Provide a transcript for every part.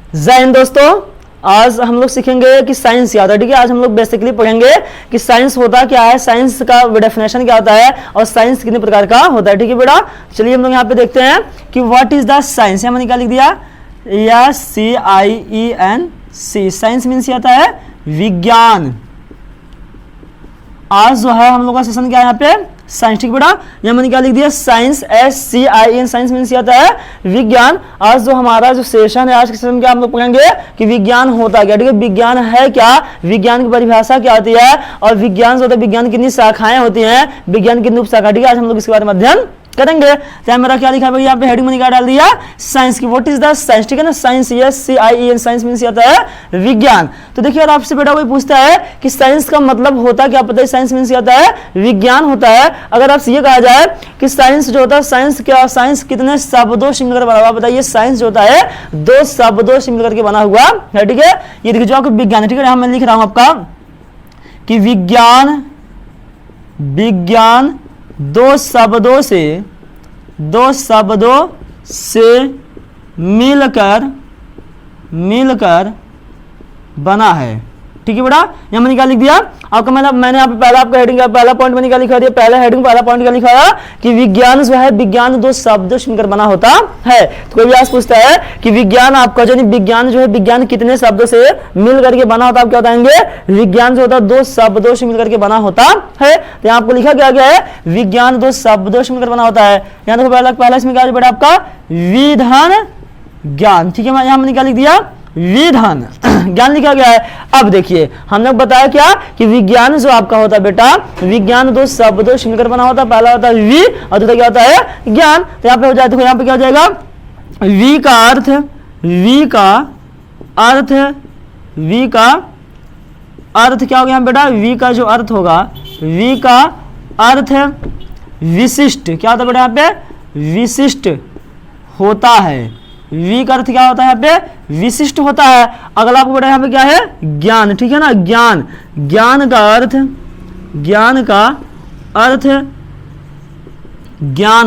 जय हिंद दोस्तों, आज हम लोग सीखेंगे कि साइंस क्या होता है। ठीक है, आज हम लोग बेसिकली पढ़ेंगे कि साइंस होता क्या है, साइंस का डेफिनेशन क्या होता है और साइंस कितने प्रकार का होता है। ठीक है बेटा, चलिए हम लोग यहाँ पे देखते हैं कि व्हाट इज द साइंस। मैंने क्या लिख दिया, SCIENC। साइंस मीन्स आता है विज्ञान। आज जो है हम लोग का सेशन क्या है यहाँ पे, साइंस। ठीक बेटा, यहाँ मैंने क्या लिख दिया, साइंस, SCIEN। साइंस मीन्स आता है विज्ञान। आज जो हमारा जो सेशन है, आज के सेशन में क्या हम लोग पढ़ेंगे कि विज्ञान होता क्या। ठीक है, विज्ञान है क्या, विज्ञान की परिभाषा क्या होती है और विज्ञान जो होता है, विज्ञान कितनी शाखाएं होती हैं, विज्ञान कितनी उपशाखा। ठीक है, आज हम लोग इसके बारे में अध्ययन करेंगे। तो मेरा क्या लिखा है यहाँ पे, हेडिंग मैंने क्या डाल दिया, साइंस की। What is the science. ठीक है ना, साइंस, SCIEN। साइंस मीन्स आता है विज्ञान। तो देखिए, अगर आपसे बेटा कोई पूछता है कि साइंस का मतलब होता क्या, पता है साइंस मीन्स आता है विज्ञान होता है। अगर आपसे ये कहा जाए कि साइंस जो होता है, साइंस क्या, साइंस कितने शब्दों से मिलकर बना हुआ, बताइए। साइंस जो होता है 2 शब्दों से मिलकर के बना हुआ है। ठीक है, ये देखिए जो आपको विज्ञान है। ठीक है, यहाँ मैं लिख रहा हूं आपका कि विज्ञान, विज्ञन 2 शब्दों से मिलकर बना है। ठीक है बेटा, यहाँ मैंने क्या लिख दिया आपका, मैंने यहाँ पे पहला आपका हेडिंग, पहला पॉइंट मैंने क्या लिखा दिया, पहला हेडिंग पहला पॉइंट क्या लिखा है कि विज्ञान जो है, विज्ञान 2 शब्दों से मिलकर बना होता है। तो कोई भी आज पूछता है कि विज्ञान आपका जो विज्ञान जो है, विज्ञान कितने शब्दों से मिल करके बना होता है, आप क्या बताएंगे, विज्ञान जो होता है 2 शब्दों से मिलकर के बना होता है। तो यहाँ आपको लिखा गया है विज्ञान 2 शब्दों से मिलकर बना होता है। यहाँ देखो पहला इसमें क्या बेटा आपका विधान ज्ञान। ठीक है, यहाँ मैंने क्या लिख दिया, विधान ज्ञान लिखा गया है। अब देखिए, हमने बताया क्या कि विज्ञान जो आपका होता है बेटा, विज्ञान 2 शब्दों से मिलकर बना होता है। पहला होता है वि और दूसरा क्या होता है, ज्ञान। तो यहाँ पे हो जाए, देखो यहाँ पे क्या हो जाएगा, वि का अर्थ, क्या हो गया बेटा, वी का जो अर्थ होगा, वी का अर्थ विशिष्ट। क्या होता है बेटा यहाँ पे, विशिष्ट होता है। वी का अर्थ क्या होता है यहाँ पे, विशिष्ट होता है। अगला आपको बेटा यहाँ पे क्या है, ज्ञान। ठीक है ना, ज्ञान, ज्ञान का अर्थ ज्ञान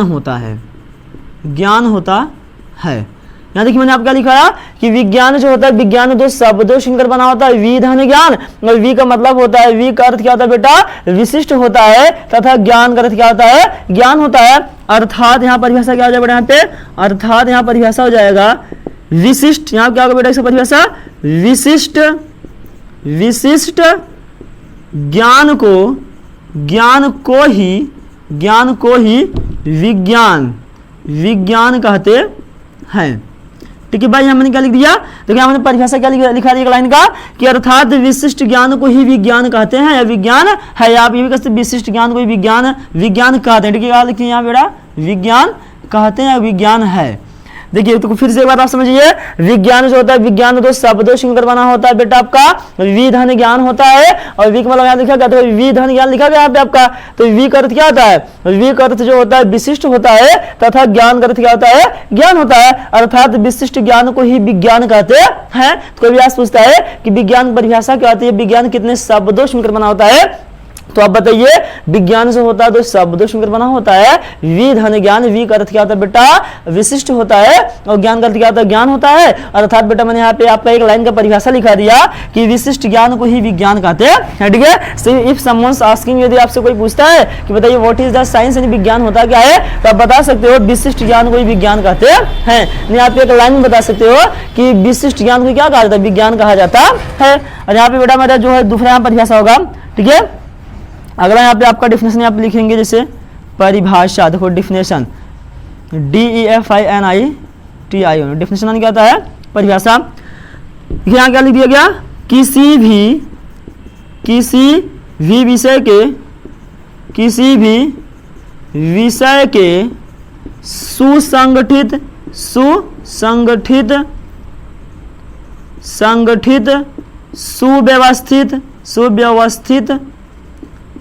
होता है, यहाँ देखिए मैंने आपका लिखा है कि विज्ञान जो होता है, विज्ञान 2 शब्दों से मिलकर बना होता है, विधान ज्ञान। और वी का मतलब होता है, वी का अर्थ क्या होता है बेटा, विशिष्ट होता है, तथा ज्ञान का अर्थ क्या होता है, ज्ञान होता है। अर्थात यहाँ परिभाषा क्या हो जाएगा बेटा, यहाँ पे अर्थात यहाँ परिभाषा हो जाएगा विशिष्ट। यहाँ क्या होगा बेटा इसका परिभाषा, विशिष्ट ज्ञान को ही विज्ञान कहते हैं। ठीक है भाई, यहाँ मैंने क्या लिख दिया, तो क्या मैंने परिभाषा क्या लिखा दिया लाइन का कि अर्थात विशिष्ट ज्ञान को ही विज्ञान कहते हैं या विज्ञान है। आप ये भी कहते हैं विशिष्ट ज्ञान को ही विज्ञान कहते हैं। ठीक है, लिखिए यहाँ बेटा, विज्ञान कहते हैं या विज्ञान है। देखिए, तो फिर से एक बार आप समझिए, विज्ञान जो होता है, विज्ञान 2 शब्दों से मिलकर बना होता है बेटा आपका, विधन ज्ञान होता है। और वी का मतलब यहाँ लिखा गया, तो विधन ज्ञान लिखा गया यहाँ पे आपका। तो वी का अर्थ क्या होता है, वी का अर्थ जो होता है विशिष्ट होता है, तथा ज्ञान का अर्थ क्या होता है, ज्ञान होता है। अर्थात विशिष्ट ज्ञान को ही विज्ञान कहते हैं। तो कोई भी आज पूछता है कि विज्ञान परिभाषा क्या होती है, विज्ञान कितने शब्दों से मिलकर बना होता है, तो आप बताइए, विज्ञान जो होता है 2 शब्दों से मिलकर बना होता है। विधन ज्ञान, वी का अर्थ क्या होता है बेटा, विशिष्ट होता है, और ज्ञान का अर्थ क्या होता है, ज्ञान होता है। अर्थात बेटा मैंने यहाँ पे आपका एक लाइन का परिभाषा लिखा दिया कि विशिष्ट ज्ञान को ही विज्ञान कहते हैं। ठीक है, सो इफ समवन्स आस्किंग, यदि आपसे कोई पूछता है कि बताइए व्हाट इज द साइंस, यानी विज्ञान होता क्या है, तो आप बता सकते हो विशिष्ट ज्ञान को ही विज्ञान कहते हैं। नहीं, आप एक लाइन में बता सकते हो कि विशिष्ट ज्ञान को क्या कहा जाता है, विज्ञान कहा जाता है। और यहाँ पे बेटा मेरा जो है दूसरा यहाँ परिभाषा होगा। ठीक है, अगला यहाँ पे आपका डेफिनेशन आप लिखेंगे, जैसे परिभाषा, देखो डेफिनेशन, DEFINITION, डेफिनेशन क्या होता है, परिभाषा। यहाँ क्या लिख दिया गया, किसी भी विषय के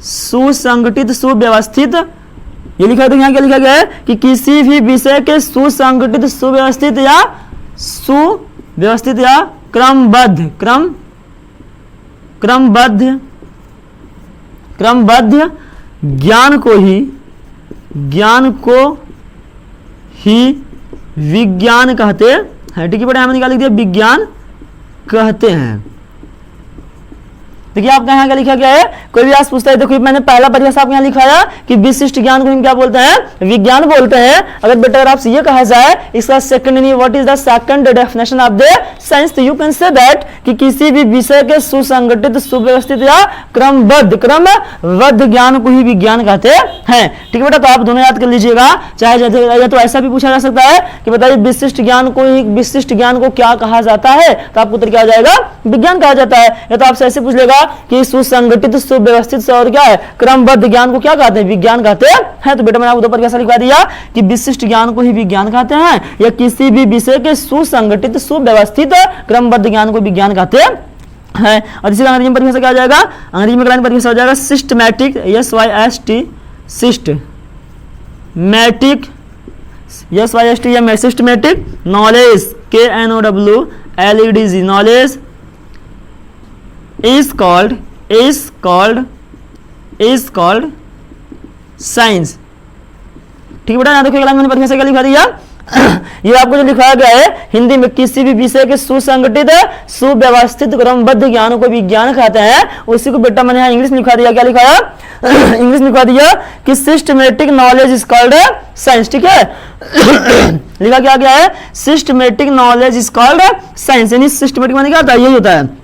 सुसंगठित सुव्यवस्थित, ये लिखा है। यहाँ क्या लिखा गया है कि किसी भी विषय के सुसंगठित, सुव्यवस्थित या क्रमबद्ध ज्ञान को ही विज्ञान कहते है। ठीक है बेटा, मैंने क्या लिख दिया, विज्ञान कहते हैं। देखिए आपका यहाँ क्या लिखा गया है, कोई भी आज पूछता है, देखो मैंने पहला परिभाषा आपको यहाँ लिखाया कि विशिष्ट ज्ञान को हम क्या बोलते हैं, विज्ञान बोलते हैं। अगर बेटा अगर आपसे ये कहा जाए इसका सेकंड यानी what is the second definition of the science, तो यू कैन से दैट कि किसी भी विषय के सुसंगठित, सुव्यवस्थित या क्रमबद्ध ज्ञान को ही विज्ञान कहते हैं। ठीक है बेटा, तो आप दोनों याद कर लीजिएगा। चाहे या तो ऐसा भी पूछा जा सकता है कि बताइए विशिष्ट ज्ञान को क्या कहा जाता है, तो आपको उत्तर क्या हो जाएगा, विज्ञान कहा जाता है। या तो आपसे ऐसे पूछ लेगा कि सुसंगठित, सुव्यवस्थित से और क्या है, क्रमबद्ध ज्ञान को क्या कहते हैं, विज्ञान कहते हैं। तो बेटा मैंने आपको ऊपर कैसा लिखवा दिया कि विशिष्ट ज्ञान को ही विज्ञान कहते हैं, या किसी भी विषय के सुसंगठित, सुव्यवस्थित, क्रमबद्ध ज्ञान को विज्ञान कहते हैं। और इसी का अंग्रेजी में परिभाषा क्या आ जाएगा, अंग्रेजी में परिभाषा हो जाएगा सिस्टमैटिक, SYST, सिस्टमैटिक, SYST या systematic knowledge, KNOWLEDG, knowledge is called science। ठीक है बेटा, यहाँ देखो मैंने परिभाषा क्या लिखा दिया ये आपको जो लिखा गया है हिंदी में, किसी भी विषय के सुसंगठित, सुव्यवस्थित, क्रमबद्ध ज्ञान को विज्ञान कहते हैं। उसी को बेटा मैंने यहाँ इंग्लिश में लिखा दिया, क्या लिखा इंग्लिश में लिखा दिया कि systematic knowledge is called science. ठीक है लिखा क्या गया है, systematic knowledge is called science. यानी सिस्टमैटिक माने क्या होता है, यही होता है,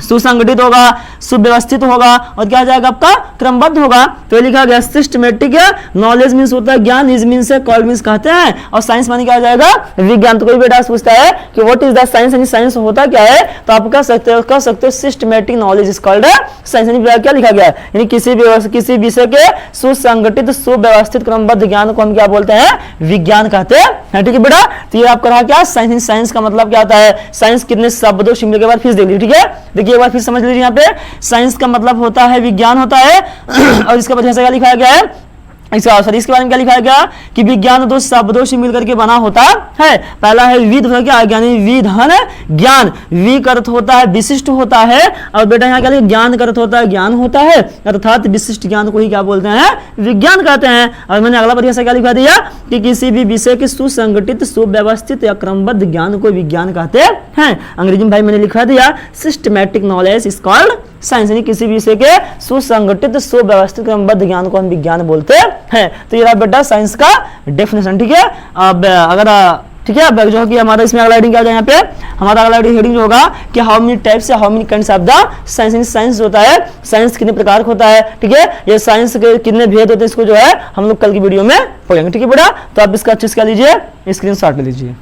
सुसंगठित होगा, सुव्यवस्थित होगा और क्या जाएगा आपका, क्रमबद्ध होगा। तो ये लिखा गया सिस्टमैटिक नॉलेज मींस होता है ज्ञान, इज मींस है, कॉल्ड मींस कहते हैं, और साइंस माने क्या आ जाएगा, विज्ञान। तो कोई बेटा पूछता है कि व्हाट इज द साइंस, यानी साइंस होता क्या है, तो आप कह सकते हो systematic knowledge is called science. यानी क्या लिखा गया है, यानी किसी विषय के सुसंगठित, सुव्यवस्थित, क्रमबद्ध ज्ञान को हम क्या बोलते हैं, विज्ञान कहते हैं। ठीक है बेटा, तो ये आपका रहा क्या, साइंस। साइंस का मतलब क्या होता है, साइंस कितने शब्दों से मिलकर, एक बार फिर देख लीजिए। ठीक है, देखिए एक बार फिर समझ लीजिए, यहाँ पे साइंस का मतलब होता है विज्ञान होता है और इसका परिभाषा क्या लिखा गया है, इसके बारे में क्या लिखा गया कि विज्ञान दो शब्दों से मिलकर के बना होता है। पहला है विद, क्या विधन ज्ञान, वी का अर्थ होता है विशिष्ट होता है, और बेटा यहाँ क्या लिखा, ज्ञान का अर्थ होता है ज्ञान होता है, अर्थात विशिष्ट ज्ञान को ही क्या बोलते हैं, विज्ञान कहते हैं। और मैंने अगला परिभाषा क्या लिखा दिया कि किसी भी विषय के सुसंगठित, सुव्यवस्थित या क्रमबद्ध ज्ञान को विज्ञान कहते हैं। अंग्रेजी में भाई मैंने लिखा दिया systematic knowledge is called science, यानी किसी विषय के सुसंगठित, सुव्यवस्थित, क्रमबद्ध ज्ञान को हम विज्ञान बोलते हैं। तो ये रहा बेटा साइंस का डेफिनेशन। ठीक है, अब अगर ठीक है, अब जो कि हमारा इसमें अगला हेडिंग क्या जाए, यहाँ पे हमारा अगला हेडिंग जो होगा कि हाउ मेनी टाइप्स या how many kinds of the science, यानी साइंस होता है, साइंस कितने प्रकार का होता है। ठीक है, ये साइंस के कितने भेद होते हैं, इसको जो है हम लोग कल की वीडियो में पढ़ेंगे। ठीक है बेटा, तो आप इसका अच्छे से क्या लीजिए, स्क्रीनशॉट ले लीजिए।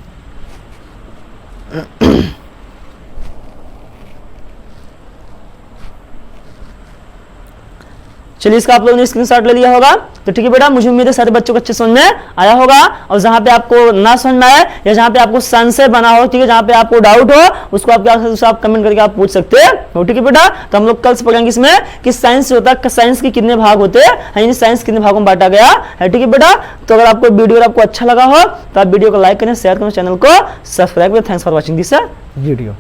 चलिए इसका आप लोगों ने स्क्रीनशॉट ले लिया होगा। तो ठीक है बेटा, मुझे उम्मीद है सारे बच्चों को अच्छे समझ में आया होगा, और जहां पे आपको ना समझ में आए या जहां पे आपको संशय बना हो, ठीक है, जहां पे आपको डाउट हो, उसको आप क्या कर सकते हो, आप कमेंट करके आप पूछ सकते हो। ठीक है बेटा, तो हम लोग कल से पढ़ेंगे इसमें कि साइंस होता है, साइंस के कितने भाग होते हैं, यानी साइंस कितने भागों में बांटा गया है। ठीक है बेटा, तो अगर आपको वीडियो आपको अच्छा लगा हो तो आप वीडियो को लाइक करें, शेयर करें, चैनल को सब्सक्राइब करें। Thanks for watching this video.